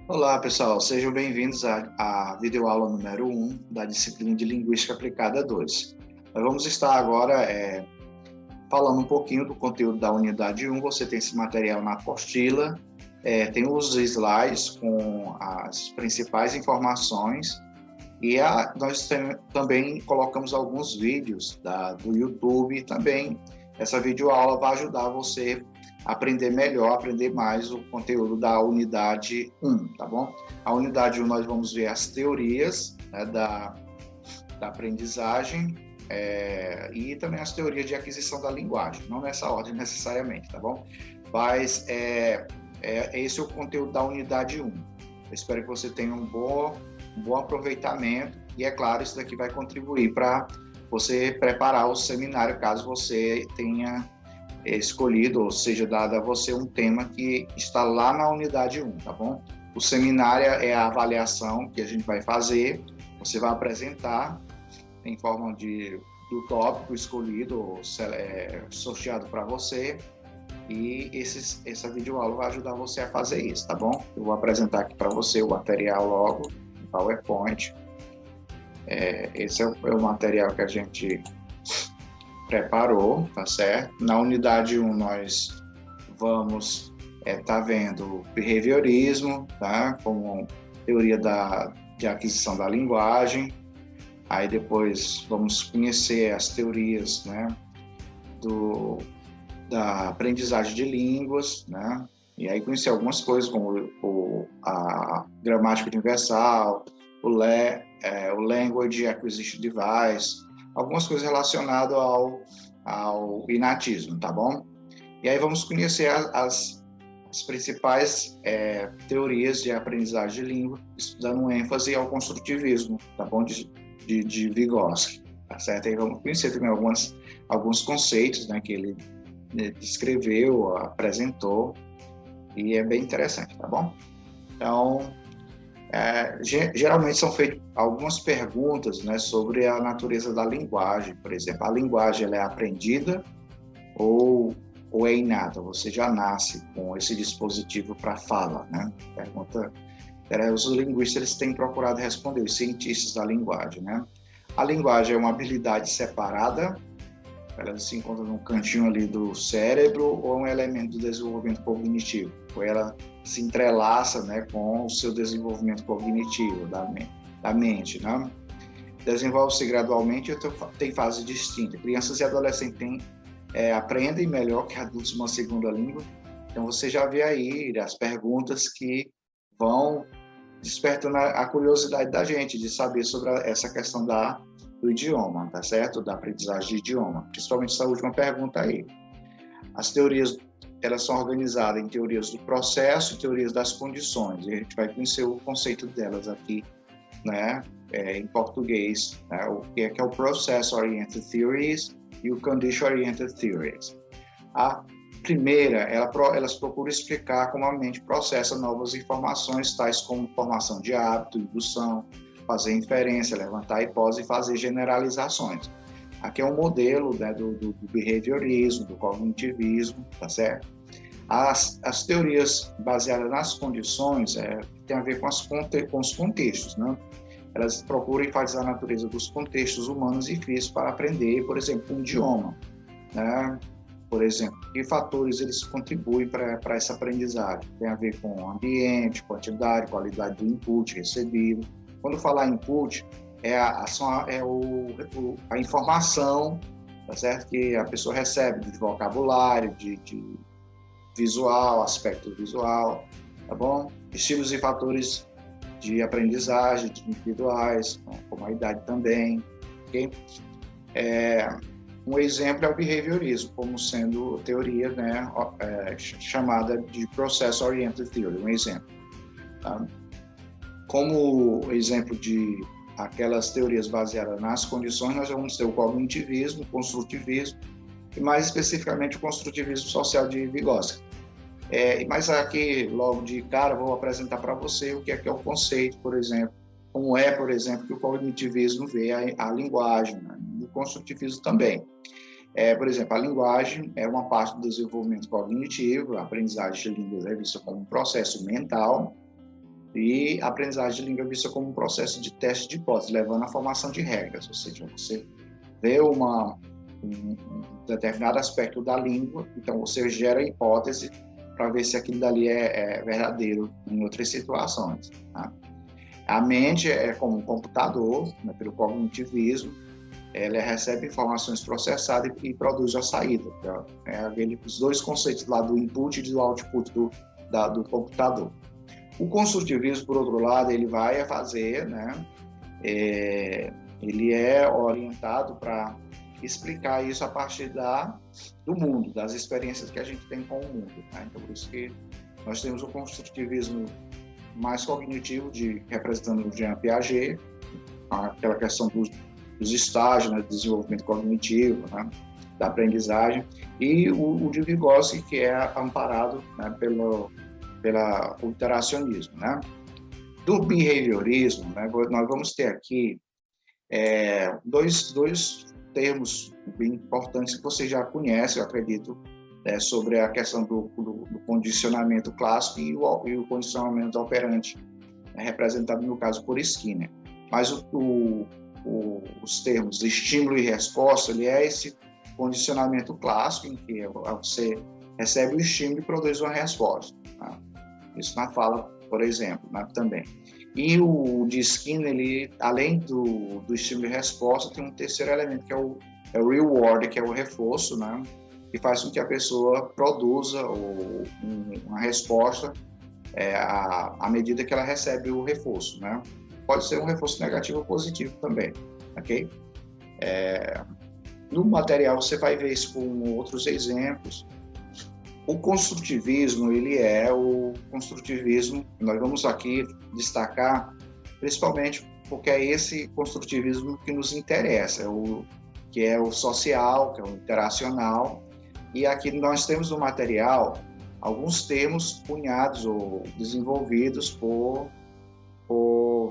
Olá, pessoal, sejam bem-vindos à videoaula número 1 da disciplina de Linguística Aplicada 2. Nós vamos estar agora falando um pouquinho do conteúdo da unidade 1. Você tem esse material na apostila, tem os slides com as principais informações e nós também colocamos alguns vídeos do YouTube também. Essa videoaula vai ajudar você aprender melhor, aprender mais o conteúdo da unidade 1, tá bom? A unidade 1 nós vamos ver as teorias, né, da aprendizagem e também as teorias de aquisição da linguagem, não nessa ordem necessariamente, tá bom? Mas esse é o conteúdo da unidade 1. Eu espero que você tenha um bom aproveitamento e, é claro, isso daqui vai contribuir para você preparar o seminário, caso você tenha escolhido, ou seja, dado a você um tema que está lá na unidade 1, tá bom? O seminário é a avaliação que a gente vai fazer, você vai apresentar em forma do tópico escolhido, sorteado para você, e essa videoaula vai ajudar você a fazer isso, tá bom? Eu vou apresentar aqui para você o material logo, no PowerPoint. Esse é o material que a gente preparou, tá certo? Na unidade 1 nós vamos tá vendo behaviorismo, tá? Como teoria de aquisição da linguagem. Aí depois vamos conhecer as teorias, né, da aprendizagem de línguas, né? E aí conhecer algumas coisas como a gramática universal, o Language Acquisition Device, algumas coisas relacionadas ao inatismo, tá bom? E aí vamos conhecer as principais teorias de aprendizagem de língua, dando ênfase ao construtivismo, tá bom? De Vygotsky, tá certo? Aí vamos conhecer também alguns conceitos, né, que ele descreveu, apresentou, e é bem interessante, tá bom? Então, geralmente são feitas algumas perguntas, né, sobre a natureza da linguagem. Por exemplo, a linguagem ela é aprendida ou é inata? Você já nasce com esse dispositivo para fala, né? Pergunta. Os linguistas eles têm procurado responder, os cientistas da linguagem, né? A linguagem é uma habilidade separada, ela se encontra num cantinho ali do cérebro, ou é um elemento do desenvolvimento cognitivo, ou ela se entrelaça, né, com o seu desenvolvimento cognitivo da mente, né? Desenvolve-se gradualmente e tem fase distinta. Crianças e adolescentes aprendem melhor que adultos uma segunda língua. Então você já vê aí as perguntas que vão despertando a curiosidade da gente de saber sobre essa questão do idioma, tá certo? Da aprendizagem de idioma, principalmente essa última pergunta aí. As teorias, elas são organizadas em teorias do processo e teorias das condições, e a gente vai conhecer o conceito delas aqui, né, em português, né, o que é o Process-Oriented Theories e o Condition-Oriented Theories. A primeira, elas procuram explicar como a mente processa novas informações, tais como formação de hábito, indução, fazer inferência, levantar hipótese e fazer generalizações. Aqui é um modelo, né, do behaviorismo, do cognitivismo, tá certo? As teorias baseadas nas condições têm a ver com os contextos, né? Elas procuram enfatizar a natureza dos contextos humanos e físicos para aprender, por exemplo, um idioma, né? Por exemplo, que fatores eles contribuem para essa aprendizagem? Tem a ver com ambiente, quantidade, qualidade do input recebido. Quando falar input, a informação, tá certo? Que a pessoa recebe de vocabulário, de visual, aspecto visual, tá bom? Estilos e fatores de aprendizagem individuais, como a idade também, ok? Um exemplo é o behaviorismo, como sendo teoria, né, chamada de Process-Oriented Theory, um exemplo. Tá? Como exemplo de aquelas teorias baseadas nas condições, nós vamos ter o cognitivismo, o construtivismo, e mais especificamente o construtivismo social de Vygotsky. Mas aqui, logo de cara, vou apresentar para você o que é o conceito, por exemplo, como por exemplo, que o cognitivismo vê a linguagem, né? O construtivismo também. Por exemplo, a linguagem é uma parte do desenvolvimento cognitivo, a aprendizagem de línguas é vista como um processo mental, E a aprendizagem de língua é vista como um processo de teste de hipótese, levando à formação de regras, ou seja, você vê um determinado aspecto da língua, então você gera hipótese para ver se aquilo dali é verdadeiro em outras situações. Tá? A mente é como um computador, né, pelo cognitivismo, ela recebe informações processadas e produz a saída. Os dois conceitos lá do input e do output do computador. O construtivismo, por outro lado, ele vai fazer, né, ele é orientado para explicar isso a partir do mundo, das experiências que a gente tem com o mundo. Tá? Então, por isso que nós temos o construtivismo mais cognitivo, representando o Jean Piaget, aquela questão dos estágios, né, do desenvolvimento cognitivo, né, da aprendizagem, e o de Vygotsky, que é amparado, né, pelo interacionismo. Né? Do behaviorismo, né, nós vamos ter aqui dois termos bem importantes que você já conhece, eu acredito, sobre a questão do condicionamento clássico e o condicionamento operante, representado no caso por Skinner. Mas os termos estímulo e resposta, ele é esse condicionamento clássico em que você recebe o estímulo e produz uma resposta. Tá? Isso na fala, por exemplo, né, também. E o de Skinner, ele, além do estímulo e resposta, tem um terceiro elemento, que é o reward, que é o reforço, né, que faz com que a pessoa produza uma resposta à medida que ela recebe o reforço. Né? Pode ser um reforço negativo ou positivo também. Okay? No material você vai ver isso com outros exemplos. O construtivismo, ele é o construtivismo, nós vamos aqui destacar, principalmente porque é esse construtivismo que nos interessa, que é o social, que é o interacional, e aqui nós temos no material alguns termos cunhados ou desenvolvidos por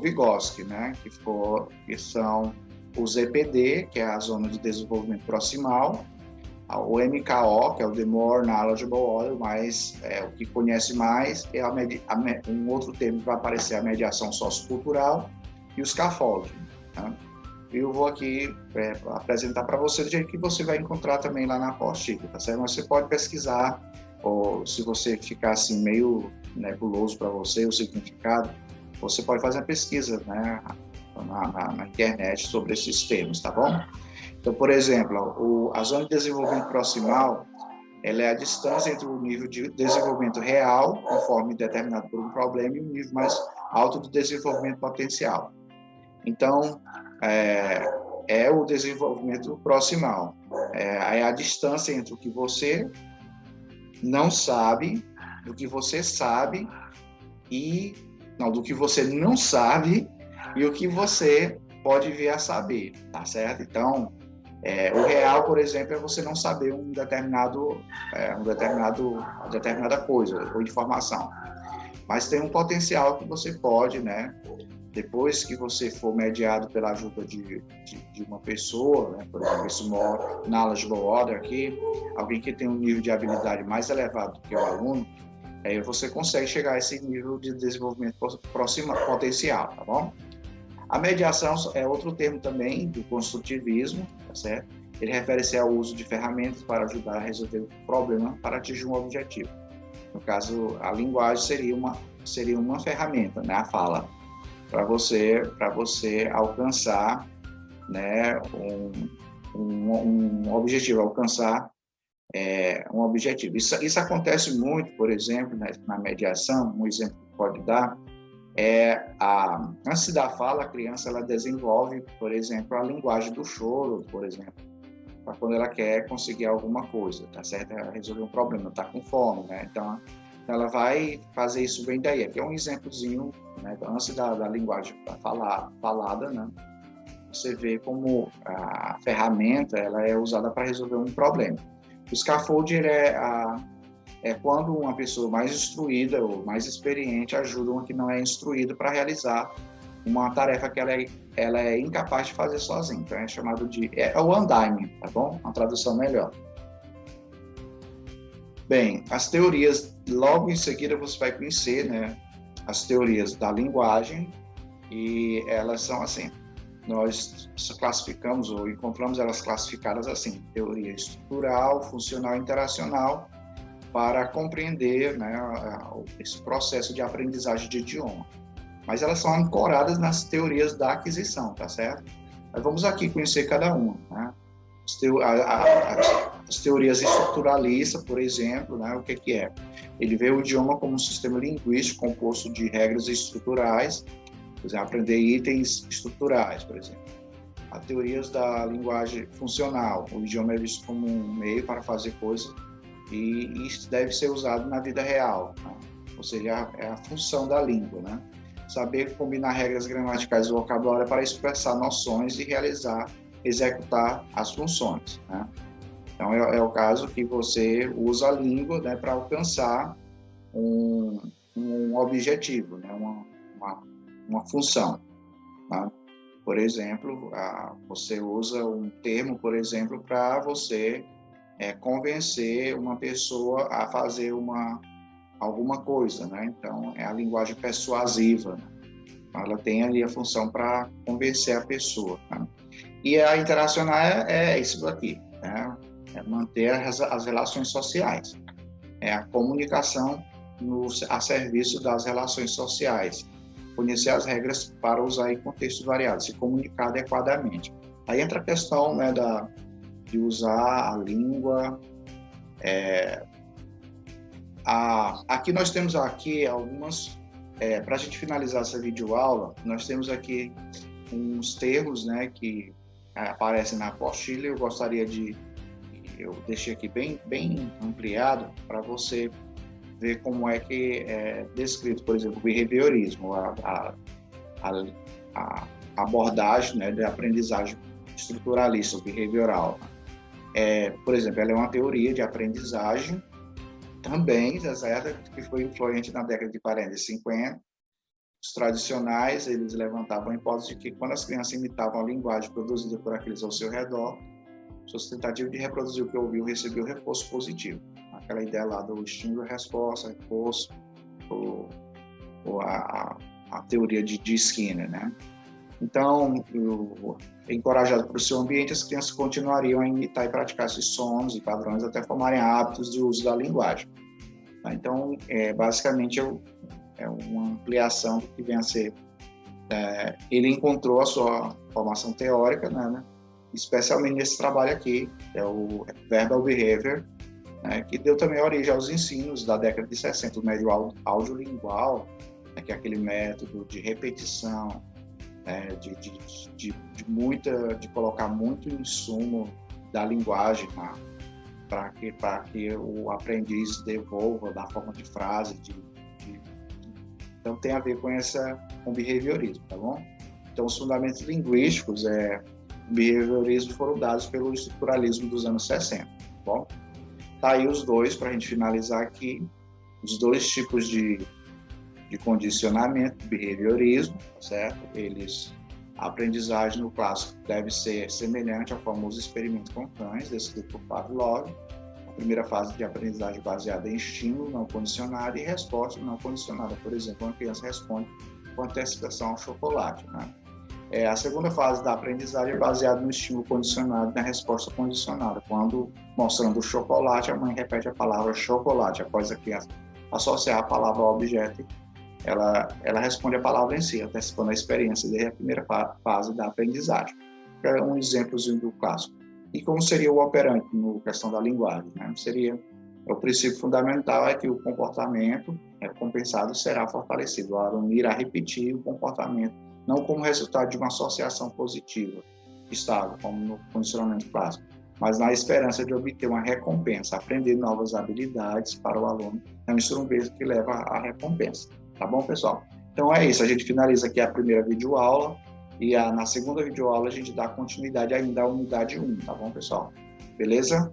Vygotsky, né? que são o ZPD, que é a Zona de Desenvolvimento Proximal, o MKO, que é o The More Knowledgeable Order, mas o que conhece mais é um outro termo que vai aparecer, a mediação sociocultural e o scaffolding. Tá? Eu vou aqui apresentar para você do jeito que você vai encontrar também lá na apostila, tá certo? Mas você pode pesquisar, ou se você ficar assim meio nebuloso para você o significado, você pode fazer uma pesquisa, né, na internet sobre esses termos, tá bom? Então, por exemplo, a zona de desenvolvimento proximal, ela é a distância entre o nível de desenvolvimento real, conforme determinado por um problema, e o nível mais alto do desenvolvimento potencial. Então, é o desenvolvimento proximal. É a distância entre o que você não sabe, do que você sabe, do que você não sabe e o que você pode vir a saber, tá certo? Então, o real, por exemplo, é você não saber uma determinada coisa ou informação. Mas tem um potencial que você pode, né, depois que você for mediado pela ajuda de uma pessoa, né, por exemplo, esse More Knowledgeable Order aqui, alguém que tem um nível de habilidade mais elevado do que o aluno, aí você consegue chegar a esse nível de desenvolvimento potencial, tá bom? A mediação é outro termo também do construtivismo, tá certo? Ele refere-se ao uso de ferramentas para ajudar a resolver o problema para atingir um objetivo. No caso, a linguagem seria uma ferramenta, né, a fala, para você alcançar, né, um objetivo, alcançar um objetivo. Isso acontece muito, por exemplo, na mediação. Um exemplo que pode dar antes da fala, a criança ela desenvolve, por exemplo, a linguagem do choro, por exemplo, para quando ela quer conseguir alguma coisa, tá certo? Ela resolver um problema, está com fome, né? Então, ela vai fazer isso bem daí. Aqui é um exemplozinho, né? Então, antes da linguagem falada, né? Você vê como a ferramenta ela é usada para resolver um problema. O scaffolding é quando uma pessoa mais instruída ou mais experiente ajuda uma que não é instruída para realizar uma tarefa que ela é incapaz de fazer sozinha. Então, é chamado de... É o undying, tá bom? Uma tradução melhor. Bem, as teorias, logo em seguida você vai conhecer, né? as teorias da linguagem, e elas são assim, nós classificamos ou encontramos elas classificadas assim: teoria estrutural, funcional e interacional, para compreender, né, esse processo de aprendizagem de idioma. Mas elas são ancoradas nas teorias da aquisição, tá certo? Mas vamos aqui conhecer cada uma, né? As teorias estruturalistas, por exemplo, né, o que é? Ele vê o idioma como um sistema linguístico composto de regras estruturais, por exemplo, aprender itens estruturais, por exemplo. As teorias da linguagem funcional, o idioma é visto como um meio para fazer coisas e isso deve ser usado na vida real, né? Ou seja, é a função da língua, né? Saber combinar regras gramaticais do vocabulário para expressar noções e executar as funções, né? Então, é o caso que você usa a língua, né, para alcançar um objetivo, né, uma função, né? Por exemplo, você usa um termo, por exemplo, para você convencer uma pessoa a fazer alguma coisa, né? Então, é a linguagem persuasiva, né? Ela tem ali a função para convencer a pessoa, né? E a interacional é isso daqui, né? É manter as relações sociais, é a comunicação a serviço das relações sociais, conhecer as regras para usar em contextos variados, se comunicar adequadamente. Aí entra a questão, né, de usar a língua. Aqui nós temos algumas, para a gente finalizar essa videoaula, nós temos aqui uns termos, né, que aparecem na apostila. Eu deixei aqui bem ampliado para você ver como é que é descrito, por exemplo, o behaviorismo, a abordagem, né, de aprendizagem estruturalista, behavioral. Por exemplo, ela é uma teoria de aprendizagem também, certo, que foi influente na década de 40 e 50. Os tradicionais, eles levantavam a hipótese de que quando as crianças imitavam a linguagem produzida por aqueles ao seu redor, suas tentativas de reproduzir o que ouviu recebiam reforço positivo. Aquela ideia lá do estímulo-resposta, reforço, ou a teoria de Skinner, né? Então, encorajado por seu ambiente, as crianças continuariam a imitar e praticar esses sons e padrões até formarem hábitos de uso da linguagem. Então, basicamente, é uma ampliação do que vem a ser. Ele encontrou a sua formação teórica, né, especialmente nesse trabalho aqui, que é o Verbal Behavior, né, que deu também origem aos ensinos da década de 60, o método audiolingual, né, que é aquele método de repetição, de colocar muito insumo da linguagem para que o aprendiz devolva na forma de frase. Então, tem a ver com behaviorismo, tá bom? Então, os fundamentos linguísticos do behaviorismo foram dados pelo estruturalismo dos anos 60, tá bom? Tá aí os dois, para a gente finalizar aqui, os dois tipos de condicionamento do behaviorismo, tá certo? A aprendizagem no clássico deve ser semelhante ao famoso experimento com cães, descrito por Pavlov. A primeira fase de aprendizagem baseada em estímulo não condicionado e resposta não condicionada. Por exemplo, uma criança responde com antecipação ao chocolate, né? A segunda fase da aprendizagem é baseada no estímulo condicionado e na resposta condicionada. Quando, mostrando o chocolate, a mãe repete a palavra chocolate. Após a criança associar a palavra ao objeto, ela responde a palavra em si, antecipando a experiência desde a primeira fase da aprendizagem. É um exemplozinho do clássico. E como seria o operante na questão da linguagem, né? O princípio fundamental é que o comportamento recompensado será fortalecido. O aluno irá repetir o comportamento, não como resultado de uma associação positiva, estável, como no condicionamento clássico, mas na esperança de obter uma recompensa, aprender novas habilidades para o aluno. É um instrumento que leva à recompensa. Tá bom, pessoal? Então é isso, a gente finaliza aqui a primeira videoaula e na segunda videoaula a gente dá continuidade ainda à unidade 1, tá bom, pessoal? Beleza?